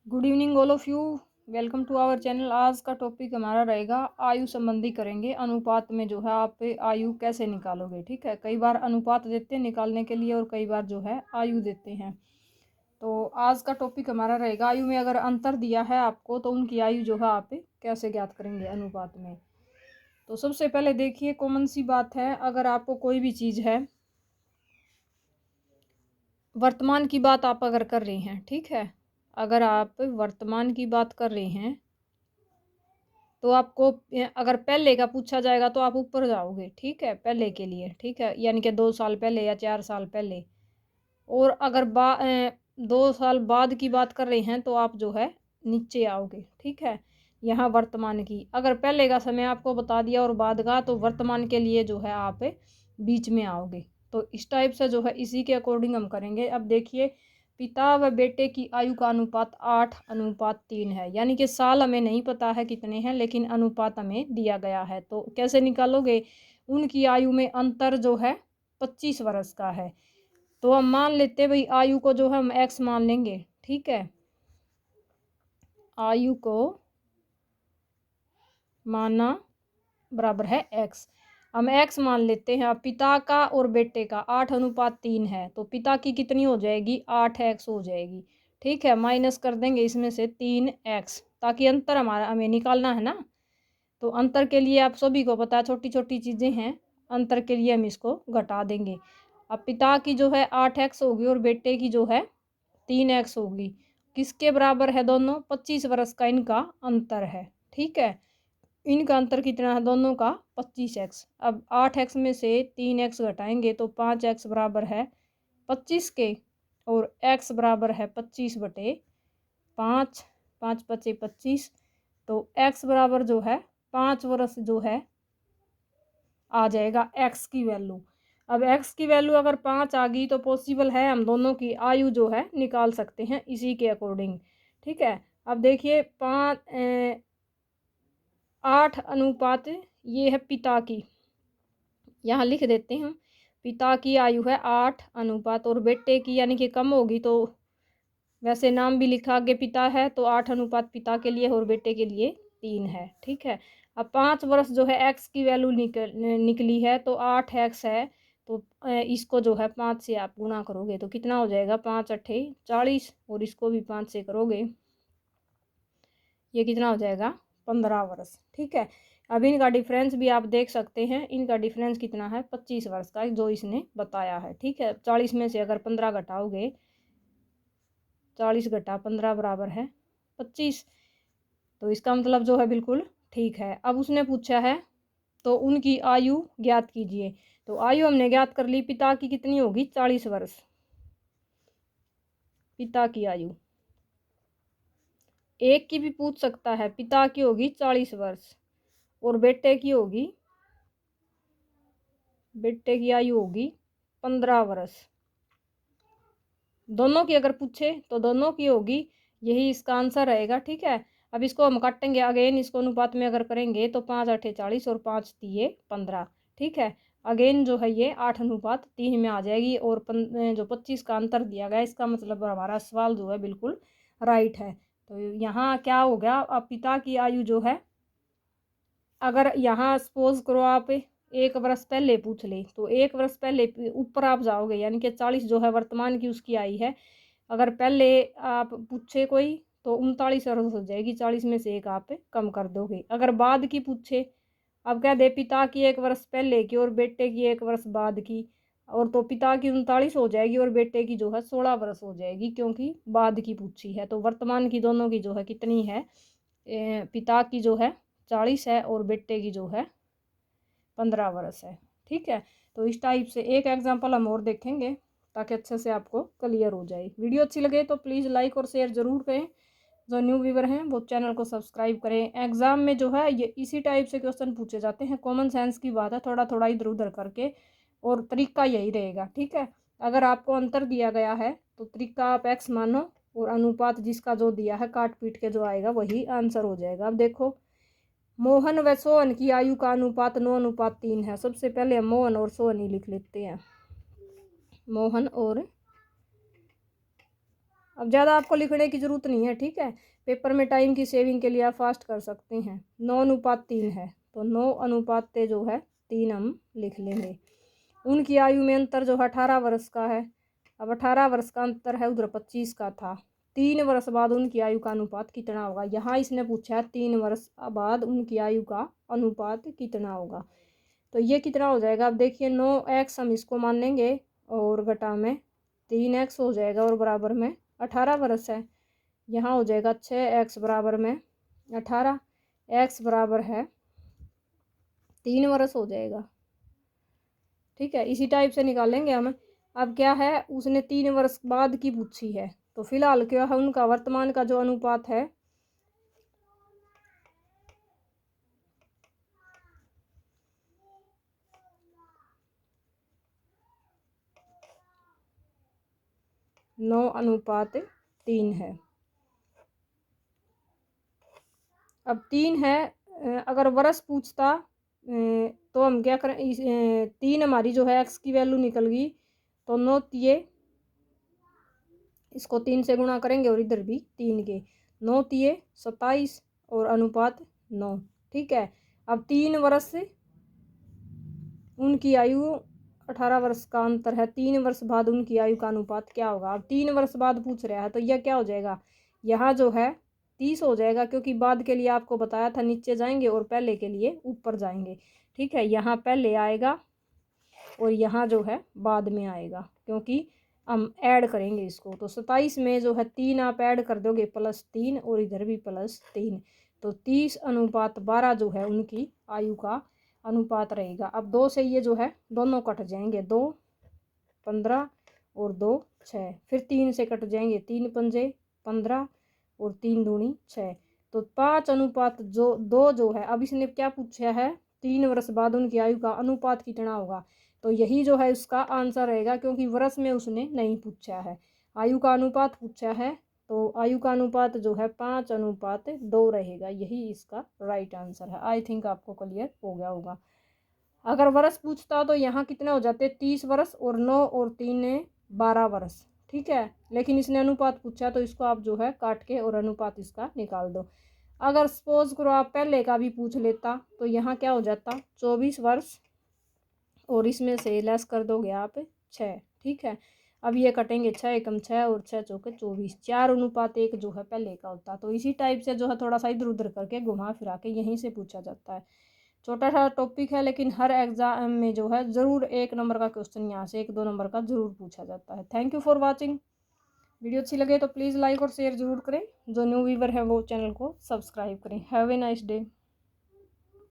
Good evening all of you. Welcome to our channel. आज का topic हमारा रहेगा आयु संबंधी करेंगे। अनुपात में जो है आप आयु कैसे निकालोगे। ठीक है, कई बार अनुपात देते हैं निकालने के लिए और कई बार जो है आयु देते हैं। तो आज का टॉपिक हमारा रहेगा आयु में अगर अंतर दिया है आपको तो उनकी आयु जो है आप कैसे ज्ञात करेंगे अनुपात में। तो सबसे पहले देखिए, कॉमन सी बात है, अगर आपको कोई भी चीज़ है, वर्तमान की बात आप अगर कर रहे हैं, ठीक है, अगर आप वर्तमान की बात कर रहे हैं तो आपको अगर पहले का पूछा जाएगा तो आप ऊपर जाओगे। ठीक है, पहले के लिए, ठीक है, यानी कि 2 साल पहले या 4 साल पहले। और अगर 2 साल बाद की बात कर रहे हैं तो आप जो है नीचे आओगे। ठीक है, यहाँ वर्तमान की अगर पहले का समय आपको बता दिया और बाद का, तो वर्तमान के लिए जो है आप बीच में आओगे। तो इस टाइप से जो है इसी के अकॉर्डिंग हम करेंगे। अब देखिए, पिता व बेटे की आयु का अनुपात 8:3 है, यानी कि साल हमें नहीं पता है कितने हैं, लेकिन अनुपात हमें दिया गया है। तो कैसे निकालोगे, उनकी आयु में अंतर जो है 25 वर्ष का है। तो हम मान लेते भाई आयु को जो है हम एक्स मान लेंगे। ठीक है, आयु को माना बराबर है एक्स। हम एक्स मान लेते हैं। अब पिता का और बेटे का 8:3 है, तो पिता की कितनी हो जाएगी, 8x हो जाएगी। ठीक है, माइनस कर देंगे इसमें से 3x, ताकि अंतर हमारा हमें निकालना है ना। तो अंतर के लिए आप सभी को पता है, छोटी छोटी चीज़ें हैं, अंतर के लिए हम इसको घटा देंगे। अब पिता की जो है 8x होगी और बेटे की जो है 3x होगी। किसके बराबर है दोनों, 25 वर्ष का इनका अंतर है। ठीक है, इनका अंतर कितना है दोनों का, 25x। अब 8x में से 3x घटाएंगे तो 5x बराबर है 25 के, और x बराबर है 25/5, 5×5 = 25। तो x बराबर जो है 5 वर्ष जो है आ जाएगा x की वैल्यू। अब x की वैल्यू अगर 5 आ गई तो पॉसिबल है हम दोनों की आयु जो है निकाल सकते हैं इसी के अकॉर्डिंग। ठीक है, अब देखिए 8:, ये है पिता की, यहाँ लिख देते हैं। पिता की आयु है 8:, और बेटे की यानी कि कम होगी, तो वैसे नाम भी लिखा आगे पिता है, तो 8:, पिता के लिए और बेटे के लिए 3 है। ठीक है, अब 5 वर्ष जो है एक्स की वैल्यू निकली है, तो 8x है। तो इसको जो है 5 से आप गुणा करोगे तो कितना हो जाएगा, 5×8 = 40, और इसको भी 5 से करोगे, ये कितना हो जाएगा, 15 वर्ष। ठीक है, अब इनका डिफरेंस भी आप देख सकते हैं, इनका डिफरेंस कितना है, 25 वर्ष का, जो इसने बताया है। ठीक है, 40 में से अगर 15 घटाओगे, 40 घटा 15 बराबर है 25। तो इसका मतलब जो है बिल्कुल ठीक है। अब उसने पूछा है तो उनकी आयु ज्ञात कीजिए। तो आयु हमने ज्ञात कर ली, पिता की कितनी होगी, 40 वर्ष, पिता की आयु। एक की भी पूछ सकता है, पिता की होगी 40 वर्ष और बेटे की होगी, बेटे की आयु होगी 15 वर्ष। दोनों की अगर पूछे तो दोनों की होगी, यही इसका आंसर रहेगा। ठीक है, अब इसको हम काटेंगे अगेन, इसको अनुपात में अगर करेंगे तो 5×8 = 40 और 5×3 = 15। ठीक है, अगेन जो है ये 8:3 में आ जाएगी, और जो 25 का अंतर दिया गया, इसका मतलब हमारा सवाल जो है बिल्कुल राइट है। तो यहाँ क्या हो गया, अब पिता की आयु जो है, अगर यहाँ सपोज करो आप 1 वर्ष पहले पूछ ले, तो 1 वर्ष पहले ऊपर आप जाओगे, यानी कि 40 जो है वर्तमान की उसकी आई है। अगर पहले आप पूछे कोई तो 39 वर्ष हो जाएगी, 40 में से एक आप कम कर दोगे। अगर बाद की पूछे, अब कह दे पिता की 1 वर्ष पहले की और बेटे की 1 वर्ष बाद की, और तो पिता की 39 हो जाएगी और बेटे की जो है 16 वर्ष हो जाएगी, क्योंकि बाद की पूछी है। तो वर्तमान की दोनों की जो है कितनी है, पिता की जो है 40 है और बेटे की जो है 15 वर्ष है। ठीक है, तो इस टाइप से एक एग्जांपल हम और देखेंगे ताकि अच्छे से आपको क्लियर हो जाए। वीडियो अच्छी लगे तो प्लीज़ लाइक और शेयर ज़रूर करें। जो न्यू व्यूवर हैं वो चैनल को सब्सक्राइब करें। एग्ज़ाम में जो है ये इसी टाइप से क्वेश्चन पूछे जाते हैं, कॉमन सेंस की बात है, थोड़ा थोड़ा इधर उधर करके, और तरीका यही रहेगा। ठीक है, अगर आपको अंतर दिया गया है तो तरीका आप एक्स मानो, और अनुपात जिसका जो दिया है काट पीट के जो आएगा वही आंसर हो जाएगा। अब देखो, मोहन व सोहन की आयु का अनुपात 9:3 है। सबसे पहले हम मोहन और सोहन ही लिख लेते हैं। मोहन और अब ज़्यादा आपको लिखने की ज़रूरत नहीं है, ठीक है। पेपर में टाइम की सेविंग के लिए आप फास्ट कर सकते हैं। 9:3 है, तो 9 जो है 3 हम लिख लेंगे। उनकी आयु में अंतर जो है 18 वर्ष का है। अब 18 वर्ष का अंतर है, उधर 25 का था। 3 वर्ष बाद उनकी आयु का अनुपात कितना होगा। यहाँ इसने पूछा है 3 वर्ष बाद उनकी आयु का अनुपात कितना होगा। तो ये कितना हो जाएगा। अब देखिए 9x हम इसको मान लेंगे और घटा में 3x हो जाएगा और बराबर में 18 वर्ष है। यहाँ हो जाएगा 6x बराबर में 18, x बराबर है 3 वर्ष हो जाएगा, ठीक है। इसी टाइप से निकालेंगे हम। अब क्या है, उसने 3 वर्ष बाद की पूछी है, तो फिलहाल क्या है, उनका वर्तमान का जो अनुपात है 9:3 है। अब 3 है, अगर वर्ष पूछता तो हम क्या करें, 3 हमारी जो है x की वैल्यू निकल गई, तो 9 इसको 3 से गुणा करेंगे और इधर भी 3 के 9 27 और अनुपात 9, ठीक है। अब 3 वर्ष से उनकी आयु 18 वर्ष का अंतर है। 3 वर्ष बाद उनकी आयु का अनुपात क्या होगा। अब 3 वर्ष बाद पूछ रहा है, तो यह क्या हो जाएगा, यहाँ जो है 30 हो जाएगा, क्योंकि बाद के लिए आपको बताया था नीचे जाएंगे और पहले के लिए ऊपर जाएंगे, ठीक है। यहाँ पहले आएगा और यहाँ जो है बाद में आएगा, क्योंकि हम ऐड करेंगे इसको। तो 27 में जो है 3 आप ऐड कर दोगे +3 और इधर भी +3, तो 30:12 जो है उनकी आयु का अनुपात रहेगा। अब 2 से ये जो है दोनों कट जाएंगे, 2 15 और 2 6, फिर 3 से कट जाएंगे, 3 पंजे 15 और 3 दूनी 6, तो 5:2 जो है। अब इसने क्या पूछा है, 3 वर्ष बाद उनकी आयु का अनुपात कितना होगा, तो यही जो है उसका आंसर रहेगा, क्योंकि वर्ष में उसने नहीं पूछा है, आयु का अनुपात पूछा है। तो आयु का अनुपात जो है 5:2 रहेगा, यही इसका राइट आंसर है। आई थिंक आपको क्लियर हो गया होगा। अगर वर्ष पूछता तो यहाँ कितने हो जाते, 30 वर्ष और 9 और 3 12 वर्ष, ठीक है। लेकिन इसने अनुपात पूछा, तो इसको आप जो है काट के और अनुपात इसका निकाल दो। अगर सपोज करो आप पहले का भी पूछ लेता, तो यहाँ क्या हो जाता 24 वर्ष और इसमें से लेस कर दोगे आप 6, ठीक है। अब ये कटेंगे 6 एकम 6 और 6 चौके 24, 4:1 जो है पहले का होता। तो इसी टाइप से जो है थोड़ा सा इधर उधर करके घुमा फिरा के यहीं से पूछा जाता है। छोटा सा टॉपिक है, लेकिन हर एग्जाम में जो है ज़रूर 1 नंबर का क्वेश्चन यहाँ से 1-2 नंबर का ज़रूर पूछा जाता है। Thank you for watching. Video अच्छी लगे तो प्लीज़ लाइक और शेयर ज़रूर करें। जो न्यू व्यूवर है वो चैनल को सब्सक्राइब करें। Have a nice day.